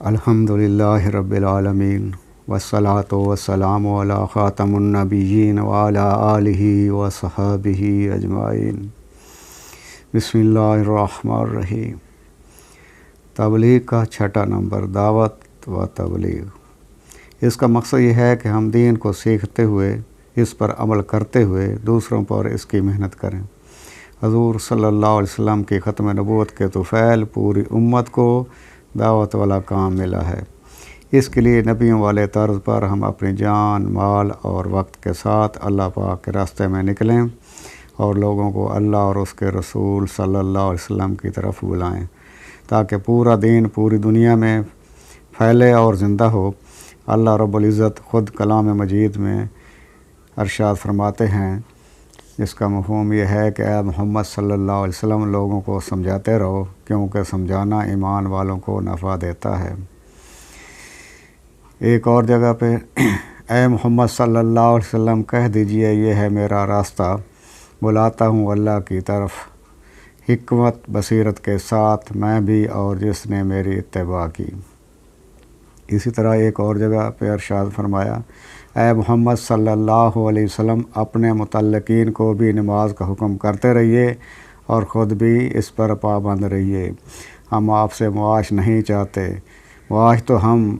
الحمدللہ رب العالمین والصلاة والسلام علی خاتم النبیین وعلی آلہ وصحبہ اجمعین۔ بسم اللہ الرحمن الرحیم۔ تبلیغ کا چھٹا نمبر، دعوت و تبلیغ۔ اس کا مقصد یہ ہے کہ ہم دین کو سیکھتے ہوئے، اس پر عمل کرتے ہوئے دوسروں پر اس کی محنت کریں۔ حضور صلی اللہ علیہ وسلم کی ختم نبوت کے طفیل پوری امت کو دعوت والا کام ملا ہے۔ اس کے لیے نبیوں والے طرز پر ہم اپنی جان، مال اور وقت کے ساتھ اللہ پاک کے راستے میں نکلیں اور لوگوں کو اللہ اور اس کے رسول صلی اللہ علیہ وسلم کی طرف بلائیں تاکہ پورا دین پوری دنیا میں پھیلے اور زندہ ہو۔ اللہ رب العزت خود کلام مجید میں ارشاد فرماتے ہیں، جس کا مفہوم یہ ہے کہ اے محمد صلی اللہ علیہ وسلم لوگوں کو سمجھاتے رہو، کیونکہ سمجھانا ایمان والوں کو نفع دیتا ہے۔ ایک اور جگہ پہ اے محمد صلی اللہ علیہ وسلم کہہ دیجئے، یہ ہے میرا راستہ، بلاتا ہوں اللہ کی طرف حکمت بصیرت کے ساتھ، میں بھی اور جس نے میری اتباع کی۔ اسی طرح ایک اور جگہ پہ ارشاد فرمایا، اے محمد صلی اللہ علیہ وسلم اپنے متعلقین کو بھی نماز کا حکم کرتے رہیے اور خود بھی اس پر پابند رہیے۔ ہم آپ سے معاش نہیں چاہتے، معاش تو ہم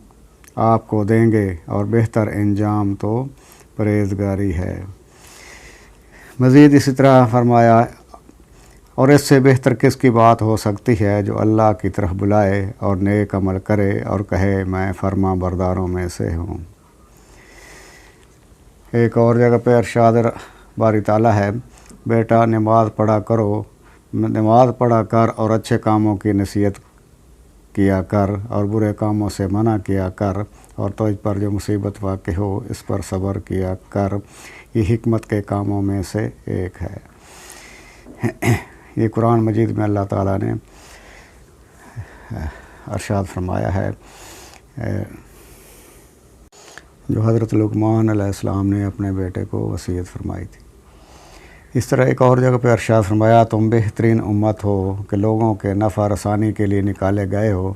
آپ کو دیں گے اور بہتر انجام تو پرہیزگاری ہے۔ مزید اسی طرح فرمایا، اور اس سے بہتر کس کی بات ہو سکتی ہے جو اللہ کی طرف بلائے اور نیک عمل کرے اور کہے میں فرما برداروں میں سے ہوں۔ ایک اور جگہ پہ ارشاد باری تعالیٰ ہے، بیٹا نماز پڑھا کرو، نماز پڑھا کر اور اچھے کاموں کی نصیحت کیا کر اور برے کاموں سے منع کیا کر، اور تجھ پر جو مصیبت واقع ہو اس پر صبر کیا کر، یہ حکمت کے کاموں میں سے ایک ہے۔ یہ قرآن مجید میں اللہ تعالیٰ نے ارشاد فرمایا ہے جو حضرت لقمان علیہ السلام نے اپنے بیٹے کو وصیت فرمائی تھی۔ اس طرح ایک اور جگہ پہ ارشاد فرمایا، تم بہترین امت ہو کہ لوگوں کے نفع رسانی کے لیے نکالے گئے ہو،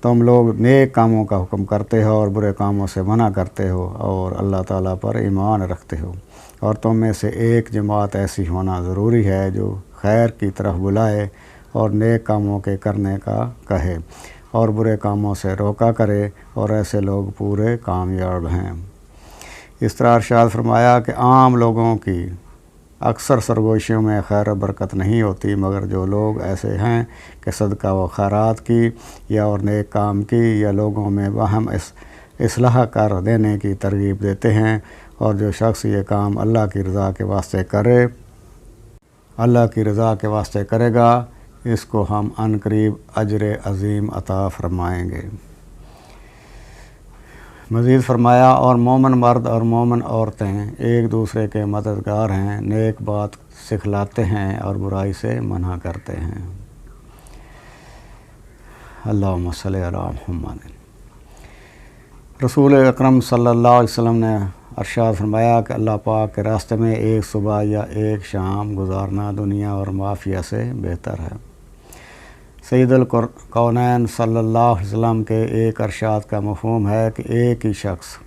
تم لوگ نیک کاموں کا حکم کرتے ہو اور برے کاموں سے منع کرتے ہو اور اللہ تعالیٰ پر ایمان رکھتے ہو، اور تم میں سے ایک جماعت ایسی ہونا ضروری ہے جو خیر کی طرف بلائے اور نیک کاموں کے کرنے کا کہے اور برے کاموں سے روکا کرے، اور ایسے لوگ پورے کامیاب ہیں۔ اس طرح ارشاد فرمایا کہ عام لوگوں کی اکثر سرگوشیوں میں خیر و برکت نہیں ہوتی، مگر جو لوگ ایسے ہیں کہ صدقہ و خیرات کی یا اور نیک کام کی یا لوگوں میں باہم اصلاح کر دینے کی ترغیب دیتے ہیں، اور جو شخص یہ کام اللہ کی رضا کے واسطے کرے گا، اس کو ہم عن قریب اجر عظیم عطا فرمائیں گے۔ مزید فرمایا، اور مومن مرد اور مومن عورتیں ایک دوسرے کے مددگار ہیں، نیک بات سکھلاتے ہیں اور برائی سے منع کرتے ہیں۔ اللہم صلی علی محمد۔ رسول اکرم صلی اللہ علیہ وسلم نے ارشاد فرمایا کہ اللہ پاک کے راستے میں ایک صبح یا ایک شام گزارنا دنیا اور مافیہ سے بہتر ہے۔ سید الکونین صلی اللہ علیہ وسلم کے ایک ارشاد کا مفہوم ہے کہ ایک ہی شخص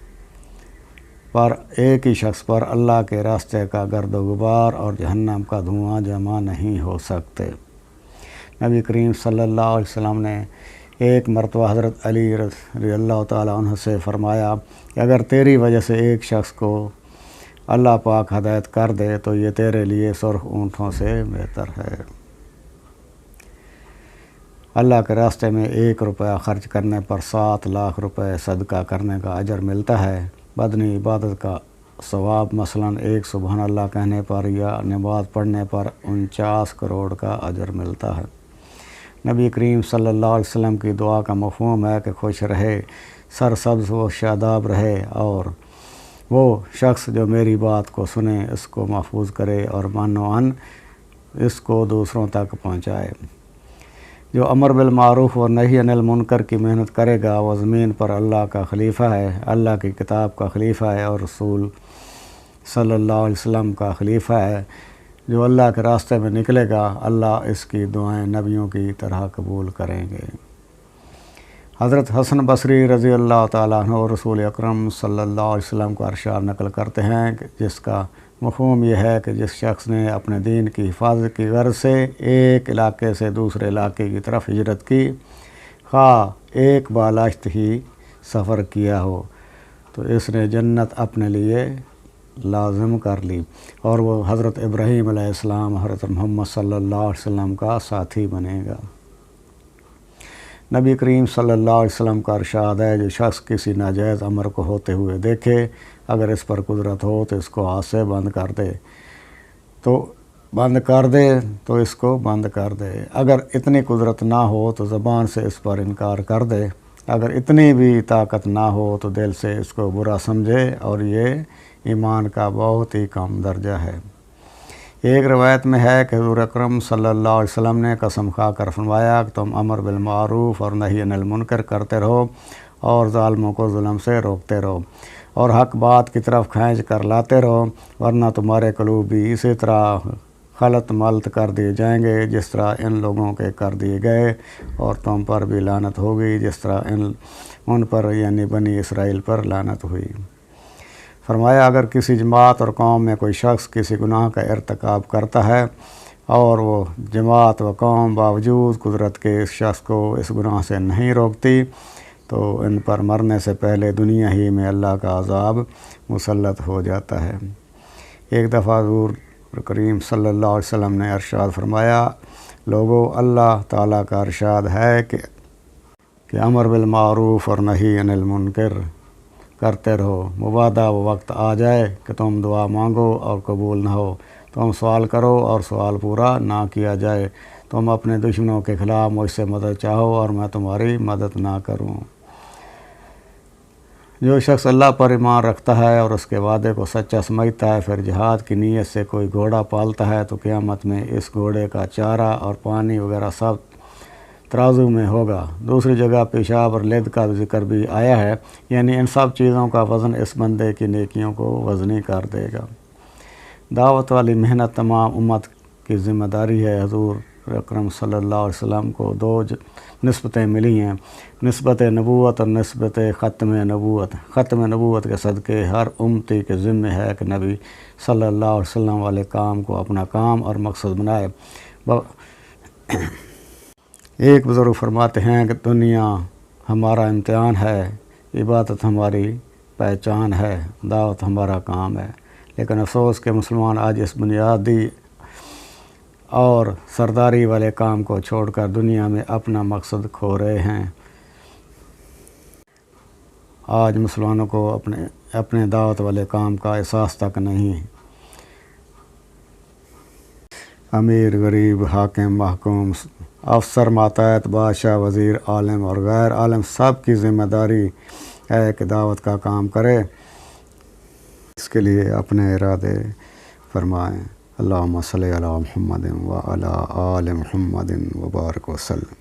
پر اللہ کے راستے کا گرد و غبار اور جہنم کا دھواں جمع نہیں ہو سکتے۔ نبی کریم صلی اللہ علیہ وسلم نے ایک مرتبہ حضرت علی رضی اللہ تعالیٰ عنہ سے فرمایا کہ اگر تیری وجہ سے ایک شخص کو اللہ پاک ہدایت کر دے تو یہ تیرے لیے سرخ اونٹوں سے بہتر ہے۔ اللہ کے راستے میں 1 روپیہ خرچ کرنے پر 7 لاکھ روپے صدقہ کرنے کا اجر ملتا ہے۔ بدنی عبادت کا ثواب مثلاً 1 سبحان اللہ کہنے پر یا نماز پڑھنے پر 49 کروڑ کا اجر ملتا ہے۔ نبی کریم صلی اللہ علیہ وسلم کی دعا کا مفہوم ہے کہ خوش رہے، سرسبز و شاداب رہے، اور وہ شخص جو میری بات کو سنے، اس کو محفوظ کرے اور من و عن اس کو دوسروں تک پہنچائے۔ جو امر بالمعروف اور نہی عن المنکر کی محنت کرے گا، وہ زمین پر اللہ کا خلیفہ ہے، اللہ کی کتاب کا خلیفہ ہے اور رسول صلی اللہ علیہ وسلم کا خلیفہ ہے۔ جو اللہ کے راستے میں نکلے گا اللہ اس کی دعائیں نبیوں کی طرح قبول کریں گے۔ حضرت حسن بصری رضی اللہ تعالیٰ عنہ رسول اکرم صلی اللہ علیہ وسلم کو ارشاد نقل کرتے ہیں کہ جس کا مفہوم یہ ہے کہ جس شخص نے اپنے دین کی حفاظت کی غرض سے ایک علاقے سے دوسرے علاقے کی طرف ہجرت کی، خواہ ایک بالاشت ہی سفر کیا ہو، تو اس نے جنت اپنے لیے لازم کر لی اور وہ حضرت ابراہیم علیہ السلام حضرت محمد صلی اللہ علیہ وسلم کا ساتھی بنے گا۔ نبی کریم صلی اللہ علیہ وسلم کا ارشاد ہے، جو شخص کسی ناجائز امر کو ہوتے ہوئے دیکھے، اگر اس پر قدرت ہو تو اس کو ہاتھ سے بند کر دے تو اس کو بند کر دے، اگر اتنی قدرت نہ ہو تو زبان سے اس پر انکار کر دے، اگر اتنی بھی طاقت نہ ہو تو دل سے اس کو برا سمجھے، اور یہ ایمان کا بہت ہی کم درجہ ہے۔ ایک روایت میں ہے کہ حضور اکرم صلی اللہ علیہ وسلم نے قسم کھا کر فرمایا کہ تم امر بالمعروف اور نہی عن المنکر کرتے رہو اور ظالموں کو ظلم سے روکتے رہو اور حق بات کی طرف کھینچ کر لاتے رہو، ورنہ تمہارے قلوب بھی اسی طرح خلط ملط کر دیے جائیں گے جس طرح ان لوگوں کے کر دیے گئے، اور تم پر بھی لعنت ہوگی جس طرح ان پر یعنی بنی اسرائیل پر لعنت ہوئی۔ فرمایا اگر کسی جماعت اور قوم میں کوئی شخص کسی گناہ کا ارتکاب کرتا ہے اور وہ جماعت و قوم باوجود قدرت کے اس شخص کو اس گناہ سے نہیں روکتی، تو ان پر مرنے سے پہلے دنیا ہی میں اللہ کا عذاب مسلط ہو جاتا ہے۔ ایک دفعہ حضور کریم صلی اللہ علیہ وسلم نے ارشاد فرمایا، لوگو اللہ تعالیٰ کا ارشاد ہے کہ امر بالمعروف اور نہی عن المنکر کرتے رہو، مبادا وہ وقت آ جائے کہ تم دعا مانگو اور قبول نہ ہو، تم سوال کرو اور سوال پورا نہ کیا جائے، تم اپنے دشمنوں کے خلاف مجھ سے مدد چاہو اور میں تمہاری مدد نہ کروں۔ جو شخص اللہ پر ایمان رکھتا ہے اور اس کے وعدے کو سچا سمجھتا ہے، پھر جہاد کی نیت سے کوئی گھوڑا پالتا ہے تو قیامت میں اس گھوڑے کا چارہ اور پانی وغیرہ سب ترازو میں ہوگا۔ دوسری جگہ پیشاب اور لد کا ذکر بھی آیا ہے، یعنی ان سب چیزوں کا وزن اس بندے کی نیکیوں کو وزنی کر دے گا۔ دعوت والی محنت تمام امت کی ذمہ داری ہے۔ حضور اکرم صلی اللہ علیہ وسلم کو دو نسبتیں ملی ہیں، نسبت نبوت اور نسبت ختم نبوت۔ ختم نبوت کے صدقے ہر امتی کے ذمہ ہے کہ نبی صلی اللہ علیہ وسلم والے کام کو اپنا کام اور مقصد بنائے۔ ایک بزرگ فرماتے ہیں کہ دنیا ہمارا امتحان ہے، عبادت ہماری پہچان ہے، دعوت ہمارا کام ہے، لیکن افسوس کہ مسلمان آج اس بنیادی اور سرداری والے کام کو چھوڑ کر دنیا میں اپنا مقصد کھو رہے ہیں۔ آج مسلمانوں کو اپنے دعوت والے کام کا احساس تک نہیں۔ امیر غریب حاکم محکوم افسر ماتحت بادشاہ وزیر عالم اور غیر عالم سب کی ذمہ داری ہے کہ دعوت کا کام کرے، اس کے لیے اپنے ارادے فرمائیں۔ اللہم صلی علی محمد و علی آل محمد وبارک وسلم۔